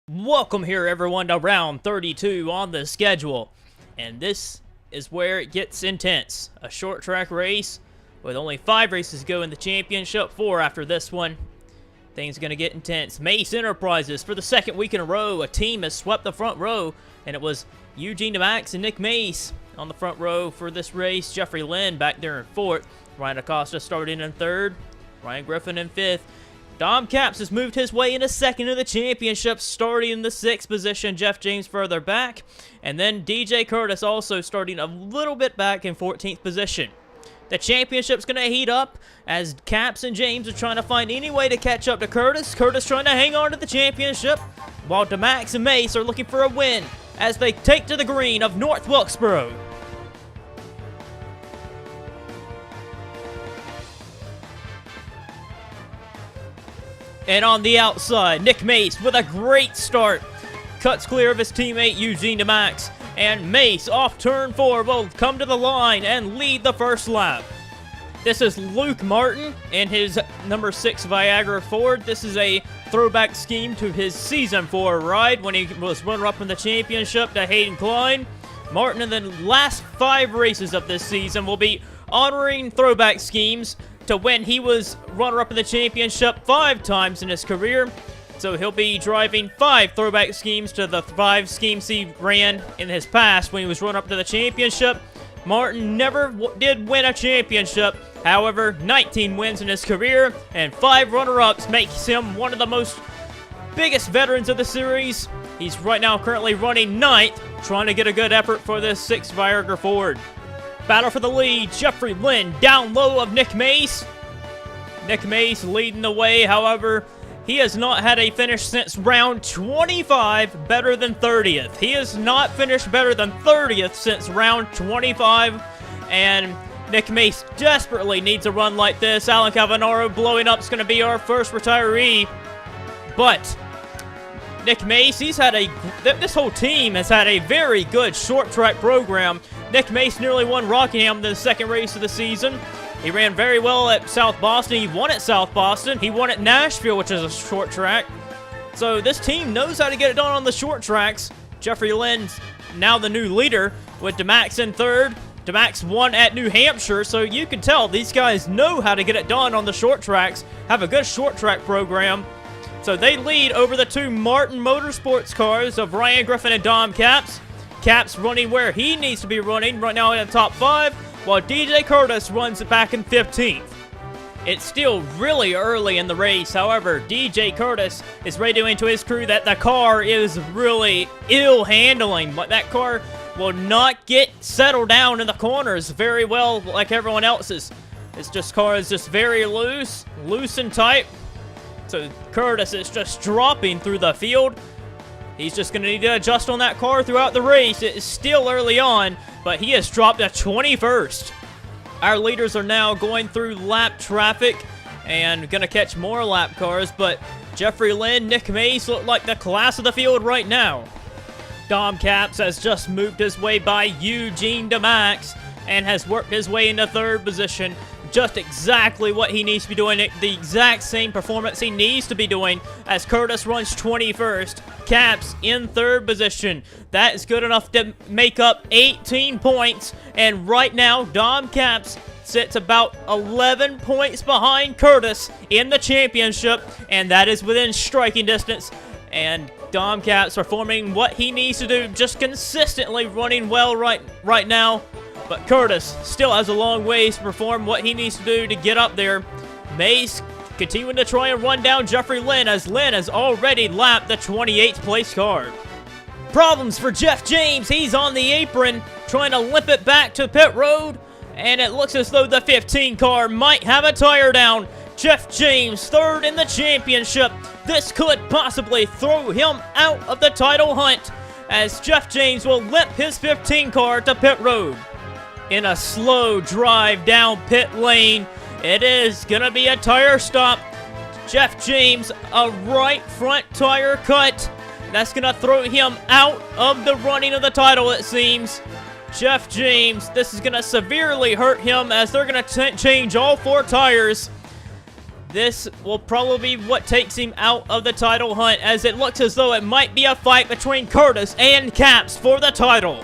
Welcome here, everyone, to round 32 on the schedule. And this is where it gets intense. A short track race with only 5 races to go in the championship, 4 after this one. Things are going to get intense. Mace Enterprises, for the second week in a row, a team has swept the front row, and it was Eugene DeMax and Nick Mace on the front row for this race. Jeffrey Lynn back there in 4th. Ryan Acosta starting in 3rd. Ryan Griffin in 5th. Dom Capps has moved his way into 2nd in the championship, starting in the 6th position. Jeff James further back. And then DJ Curtis also starting a little bit back in 14th position. The championship's going to heat up as Capps and James are trying to find any way to catch up to Curtis. Curtis trying to hang on to the championship, while DeMax and Mace are looking for a win as they take to the green of North Wilkesboro. And on the outside, Nick Mace with a great start. Cuts clear of his teammate Eugene DeMax. And Mace off turn 4 will come to the line and lead the first lap. This is Luke Martin in his number 6 Viagra Ford. This is a throwback scheme to his season 4 ride when he was runner-up in the championship to Hayden Klein. Martin in the last 5 races of this season will be honoring throwback schemes to when he was runner-up in the championship 5 times in his career. So he'll be driving 5 throwback schemes to the 5 schemes he ran in his past when he was runner-up to the championship. Martin never did win a championship. However, 19 wins in his career and 5 runner-ups makes him one of the biggest veterans of the series. He's right now currently running 9th, trying to get a good effort for this 6 Viagra Ford. Battle for the lead, Jeffrey Lynn down low of Nick Mace. Nick Mace leading the way, however, he has not had a finish since round 25 better than 30th. He has not finished better than 30th since round 25, and Nick Mace desperately needs a run like this. Alan Cavanaro blowing up is going to be our first retiree, but Nick Mace, this whole team has had a very good short track program. Nick Mace nearly won Rockingham in the 2nd race of the season. He ran very well at South Boston. He won at South Boston. He won at Nashville, which is a short track. So this team knows how to get it done on the short tracks. Jeffrey Lynn's now the new leader with DeMax in 3rd. DeMax won at New Hampshire, so you can tell these guys know how to get it done on the short tracks, have a good short track program. So they lead over the 2 Martin Motorsports cars of Ryan Griffin and Dom Capps. Capps running where he needs to be running right now in the top 5, while DJ Curtis runs it back in 15th. It's still really early in the race. However, DJ Curtis is radioing to his crew that the car is really ill handling. But that car will not get settled down in the corners very well like everyone else's. Car is just very loose and tight. So Curtis is just dropping through the field. He's just going to need to adjust on that car throughout the race. It is still early on, but he has dropped to 21st. Our leaders are now going through lap traffic and going to catch more lap cars, but Jeffrey Lynn, Nick Mace look like the class of the field right now. Dom Capps has just moved his way by Eugene DeMax and has worked his way into 3rd position. Just exactly what he needs to be doing, the exact same performance he needs to be doing as Curtis runs 21st. Capps in 3rd position. That is good enough to make up 18 points, and right now Dom Capps sits about 11 points behind Curtis in the championship, and that is within striking distance. And Dom Capps performing what he needs to do, just consistently running well right now. But Curtis still has a long ways to perform what he needs to do to get up there. Mace continuing to try and run down Jeffrey Lynn as Lynn has already lapped the 28th place car. Problems for Jeff James. He's on the apron trying to limp it back to pit road. And it looks as though the 15 car might have a tire down. Jeff James 3rd in the championship. This could possibly throw him out of the title hunt as Jeff James will limp his 15 car to pit road. In a slow drive down pit lane, it is going to be a tire stop. Jeff James, a right front tire cut. That's going to throw him out of the running of the title, it seems. Jeff James, this is going to severely hurt him as they're going to change all 4 tires. This will probably be what takes him out of the title hunt, as it looks as though it might be a fight between Curtis and Caps for the title.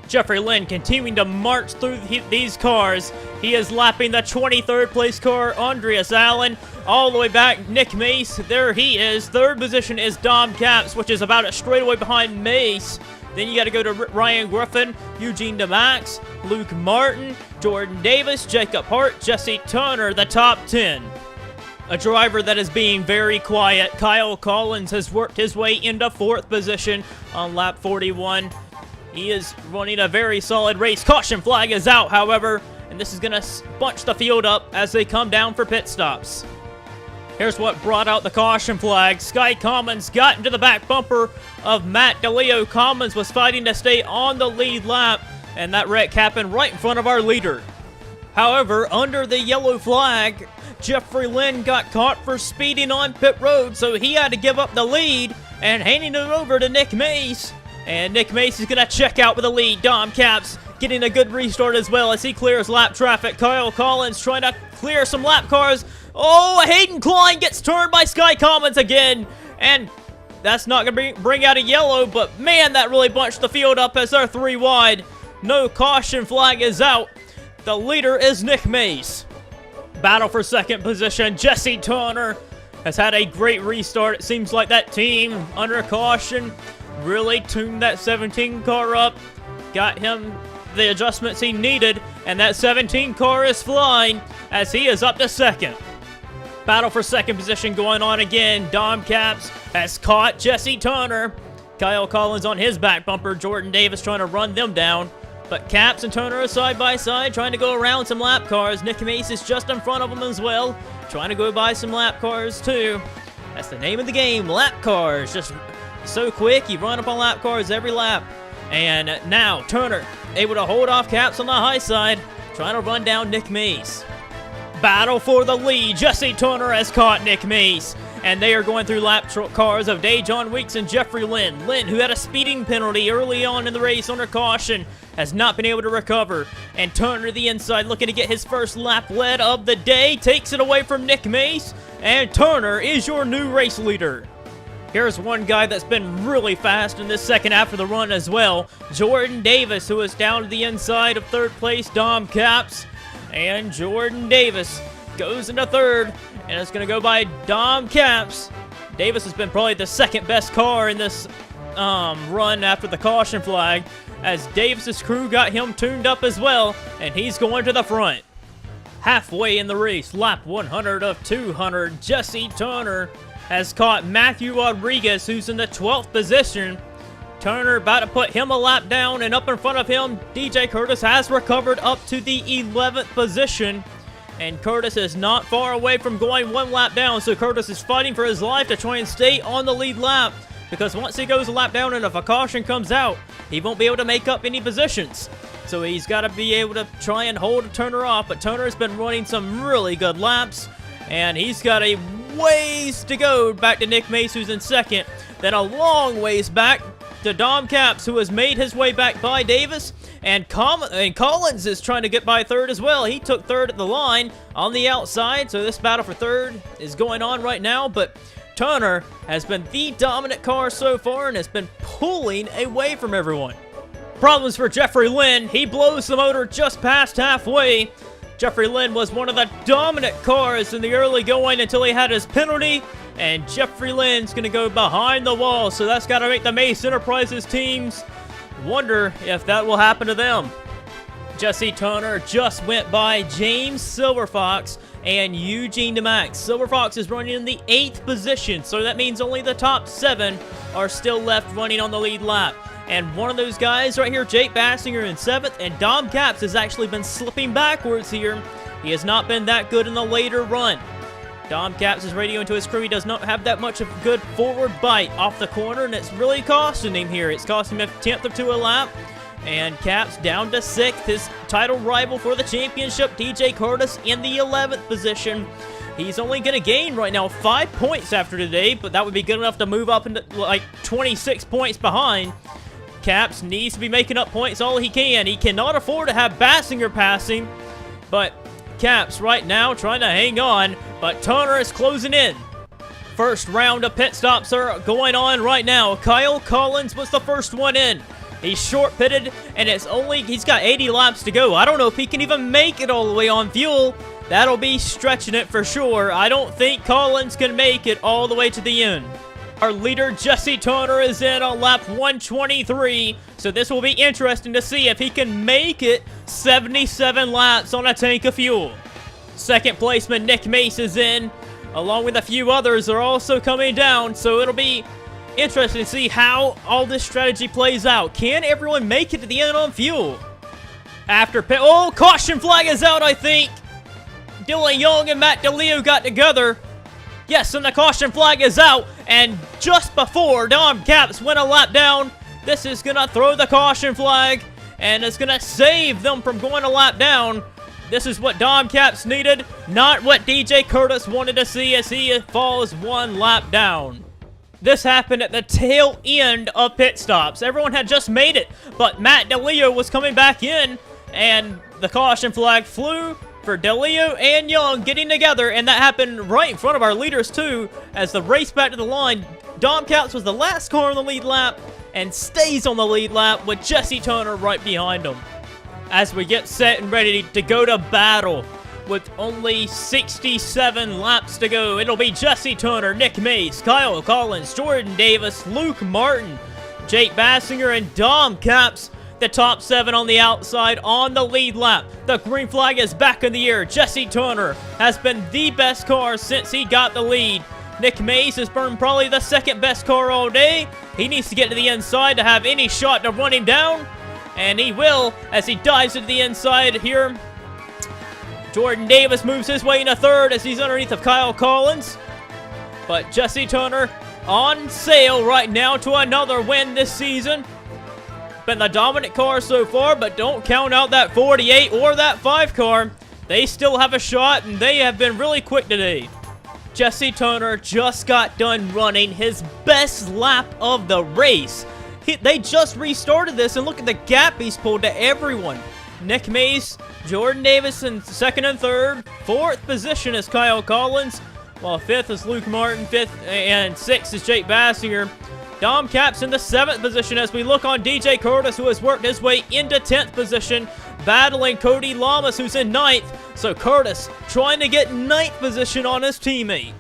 Jeffrey Lynn continuing to march through these cars. He is lapping the 23rd place car, Andreas Allen, all the way back. Nick Mace, there he is. Third position is Dom Caps, which is about a straightaway behind Mace. Then you got to go to Ryan Griffin, Eugene DeMax, Luke Martin, Jordan Davis, Jacob Hart, Jesse Turner, the top 10. A driver that is being very quiet, Kyle Collins, has worked his way into 4th position on lap 41. He is running a very solid race. Caution flag is out, however, and this is going to bunch the field up as they come down for pit stops. Here's what brought out the caution flag. Sky Commons got into the back bumper of Matt DeLeo. Commons was fighting to stay on the lead lap, and that wreck happened right in front of our leader. However, under the yellow flag, Jeffrey Lynn got caught for speeding on pit road, so he had to give up the lead and handing it over to Nick Mace. And Nick Mace is going to check out with the lead. Dom Caps getting a good restart as well as he clears lap traffic. Kyle Collins trying to clear some lap cars. Oh, Hayden Klein gets turned by Sky Commons again. And that's not going to bring out a yellow, but man, that really bunched the field up as they're 3 wide. No caution flag is out. The leader is Nick Mace. Battle for 2nd position. Jesse Turner has had a great restart. It seems like that team, under caution, really tuned that 17 car up, got him the adjustments he needed, and that 17 car is flying as he is up to 2nd. Battle for 2nd position going on again. Dom Caps has caught Jesse Turner. Kyle Collins on his back bumper. Jordan Davis trying to run them down. But Caps and Turner are side by side trying to go around some lap cars. Nick Mace is just in front of them as well, trying to go by some lap cars too. That's the name of the game, lap cars. Just so quick, you run up on lap cars every lap. And now Turner able to hold off Caps on the high side, trying to run down Nick Mace. Battle for the lead. Jesse Turner has caught Nick Mace, and they are going through lap cars of Dejon Weeks and Jeffrey Lynn. Lynn, who had a speeding penalty early on in the race under caution, has not been able to recover. And Turner, the inside, looking to get his first lap lead of the day, takes it away from Nick Mace, and Turner is your new race leader. Here's one guy that's been really fast in this second half of the run as well. Jordan Davis, who is down to the inside of 3rd place, Dom Caps. And Jordan Davis goes into 3rd, and it's going to go by Dom Caps. Davis has been probably the 2nd best car in this run after the caution flag, as Davis's crew got him tuned up as well, and he's going to the front. Halfway in the race, lap 100 of 200, Jesse Turner has caught Matthew Rodriguez, who's in the 12th position. Turner about to put him a lap down, and up in front of him, DJ Curtis has recovered up to the 11th position. And Curtis is not far away from going 1 lap down, so Curtis is fighting for his life to try and stay on the lead lap, because once he goes a lap down and if a caution comes out, he won't be able to make up any positions. So he's got to be able to try and hold Turner off, but Turner has been running some really good laps, and he's got a ways to go back to Nick Mace, who's in 2nd, then a long ways back to Dom Caps, who has made his way back by Davis, and Collins is trying to get by 3rd as well. He took 3rd at the line on the outside, so this battle for 3rd is going on right now, but Turner has been the dominant car so far and has been pulling away from everyone. Problems for Jeffrey Lynn. He blows the motor just past halfway. Jeffrey Lynn was one of the dominant cars in the early going until he had his penalty, and Jeffrey Lynn's going to go behind the wall, so that's got to make the Mace Enterprises teams wonder if that will happen to them. Jesse Turner just went by James Silverfox and Eugene DeMax. Silverfox is running in the 8th position, so that means only the top 7 are still left running on the lead lap. And one of those guys right here, Jake Bassinger, in 7th, and Dom Caps has actually been slipping backwards here. He has not been that good in the later run. Dom Caps is radioing to his crew. He does not have that much of a good forward bite off the corner, and it's really costing him here. It's costing him a 10th of 2 a lap. And Caps down to 6th. His title rival for the championship, DJ Curtis, in the 11th position. He's only going to gain right now 5 points after today, but that would be good enough to move up into like 26 points behind. Caps needs to be making up points all he can. He cannot afford to have Bassinger passing, but Caps right now trying to hang on, but Turner is closing in. First round of pit stops are going on right now. Kyle Collins was the first one in. He's short pitted, and he's got 80 laps to go. I don't know if he can even make it all the way on fuel. That'll be stretching it for sure. I don't think Collins can make it all the way to the end. Our leader, Jesse Turner, is in on lap 123, so this will be interesting to see if he can make it 77 laps on a tank of fuel. Second placeman, Nick Mace, is in, along with a few others are also coming down, so it'll be interesting to see how all this strategy plays out. Can everyone make it to the end on fuel? After pit, caution flag is out, I think. Dylan Young and Matt DeLeo got together. Yes, and the caution flag is out, and just before Dom Caps went a lap down, this is going to throw the caution flag, and it's going to save them from going a lap down. This is what Dom Caps needed, not what DJ Curtis wanted to see as he falls one lap down. This happened at the tail end of pit stops. Everyone had just made it, but Matt DeLeo was coming back in, and the caution flag flew for DeLeo and Young getting together, and that happened right in front of our leaders too. As the race back to the line, Dom Caps was the last car on the lead lap and stays on the lead lap with Jesse Turner right behind him. As we get set and ready to go to battle with only 67 laps to go, it'll be Jesse Turner, Nick Mace, Kyle Collins, Jordan Davis, Luke Martin, Jake Bassinger, and Dom Caps. The top 7 on the outside on the lead lap. The green flag is back in the air. Jesse Turner has been the best car since he got the lead. Nick Mace has burned probably the second best car all day. He needs to get to the inside to have any shot to run him down, and he will as he dives into the inside here. Jordan Davis moves his way into third as he's underneath of Kyle Collins, but Jesse Turner on sale right now to another win this season. Been the dominant car so far, but don't count out that 48 or that 5 car. They still have a shot, and they have been really quick today. Jesse Turner just got done running his best lap of the race. They just restarted this, and look at the gap he's pulled to everyone. Nick Mace, Jordan Davis in second and third. Fourth position is Kyle Collins, while fifth is Luke Martin. Fifth and sixth is Jake Bassinger. Dom Caps in the 7th position as we look on DJ Curtis, who has worked his way into 10th position, battling Cody Lamas, who's in 9th. So Curtis trying to get 9th position on his teammate.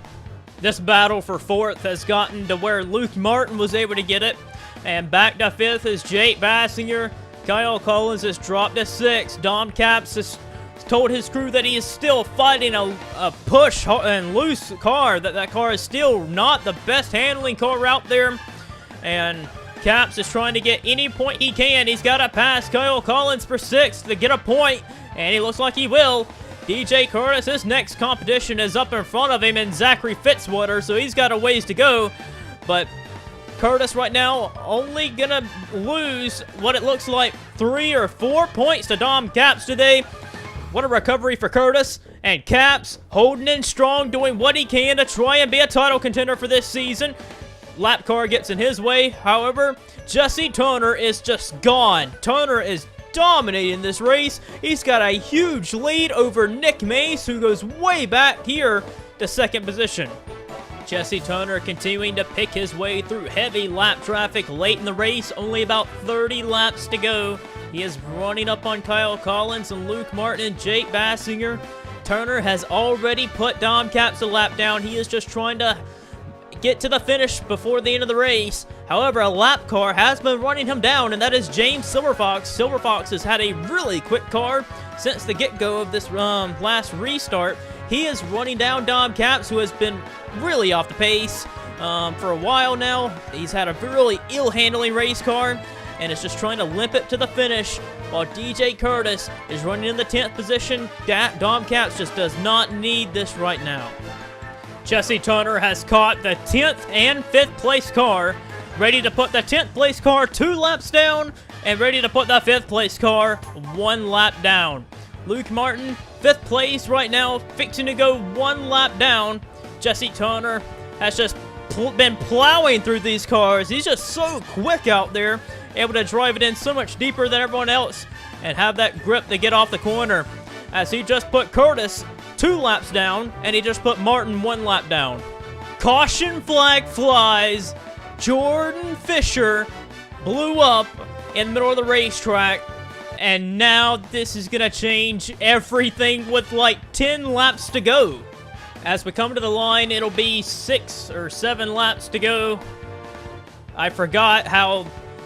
This battle for 4th has gotten to where Luke Martin was able to get it. And back to 5th is Jake Bassinger. Kyle Collins has dropped to 6th. Dom Caps has told his crew that he is still fighting a push and loose car, that car is still not the best handling car out there. And Caps is trying to get any point he can. He's got to pass Kyle Collins for 6th to get a point, and he looks like he will. DJ Curtis, his next competition is up in front of him, and Zachary Fitzwater, so he's got a ways to go. But Curtis right now only gonna lose what it looks like 3 or 4 points to Dom Caps today. What a recovery for Curtis. And Caps holding in strong, doing what he can to try and be a title contender for this season. Lap car gets in his way. However, Jesse Turner is just gone. Turner is dominating this race. He's got a huge lead over Nick Mace, who goes way back here to 2nd position. Jesse Turner continuing to pick his way through heavy lap traffic late in the race. Only about 30 laps to go. He is running up on Kyle Collins and Luke Martin and Jake Bassinger. Turner has already put Dom Caps a lap down. He is just trying to get to the finish before the end of the race. However, a lap car has been running him down, and that is James Silverfox. Silverfox has had a really quick car since the get-go of this last restart. He is running down Dom Caps, who has been really off the pace for a while now. He's had a really ill-handling race car, and is just trying to limp it to the finish, while DJ Curtis is running in the 10th position. Dom Caps just does not need this right now. Jesse Turner has caught the 10th and 5th place car, ready to put the 10th place car 2 laps down, and ready to put the 5th place car 1 lap down. Luke Martin, 5th place right now, fixing to go 1 lap down. Jesse Turner has just been plowing through these cars. He's just so quick out there, able to drive it in so much deeper than everyone else and have that grip to get off the corner. as he just put Curtis 2 laps down, and he just put Martin 1 lap down. Caution flag flies. Jordan Fisher blew up in the middle of the racetrack, and now this is going to change everything with like 10 laps to go. As we come to the line, it'll be 6 or 7 laps to go. I forgot how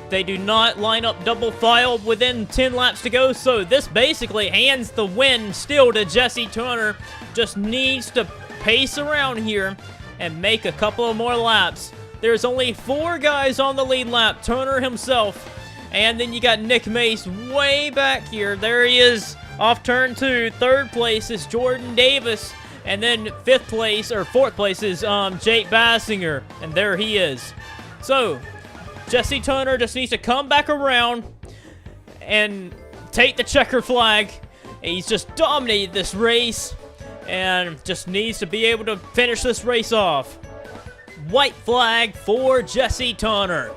they do not line up double file within 10 laps to go, so this basically hands the win still to Jesse Turner. Just needs to pace around here and make a couple of more laps. There's only 4 guys on the lead lap, Turner himself, and then you got Nick Mace way back here. There he is off turn 2. 3rd place is Jordan Davis, and then 5th place, or 4th place is Jake Bassinger, and there he is. So, Jesse Turner just needs to come back around and take the checker flag. He's just dominated this race and just needs to be able to finish this race off. White flag for Jesse Turner.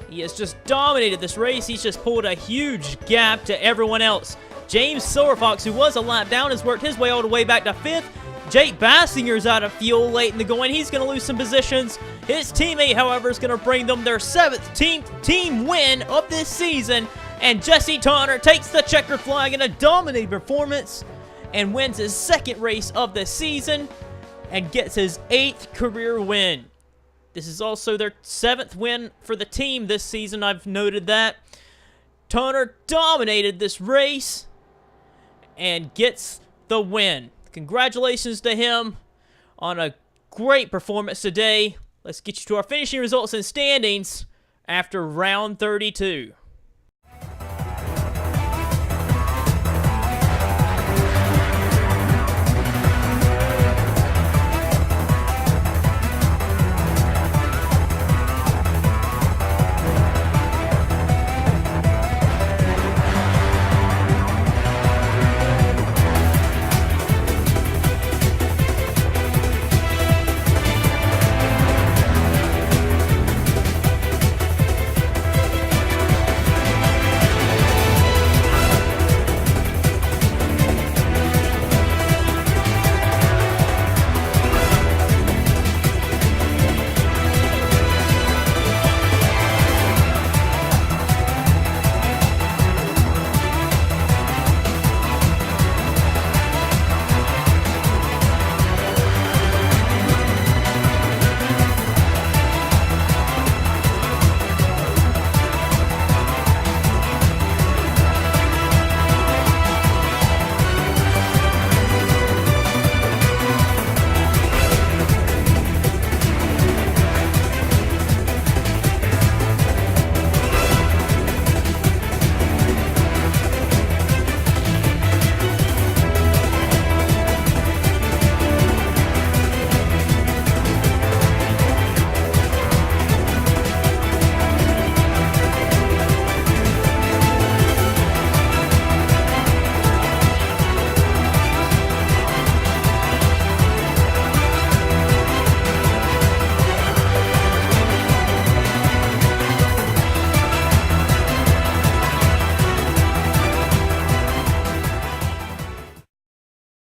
He has just dominated this race. He's just pulled a huge gap to everyone else. James Silverfox, who was a lap down, has worked his way all the way back to 5th. Jake Bassinger's out of fuel late in the going. He's going to lose some positions. His teammate, however, is going to bring them their 7th team win of this season. And Jesse Turner takes the checker flag in a dominating performance and wins his 2nd race of the season and gets his 8th career win. This is also their 7th win for the team this season. I've noted that. Turner dominated this race and gets the win. Congratulations to him on a great performance today. Let's get you to our finishing results and standings after round 32.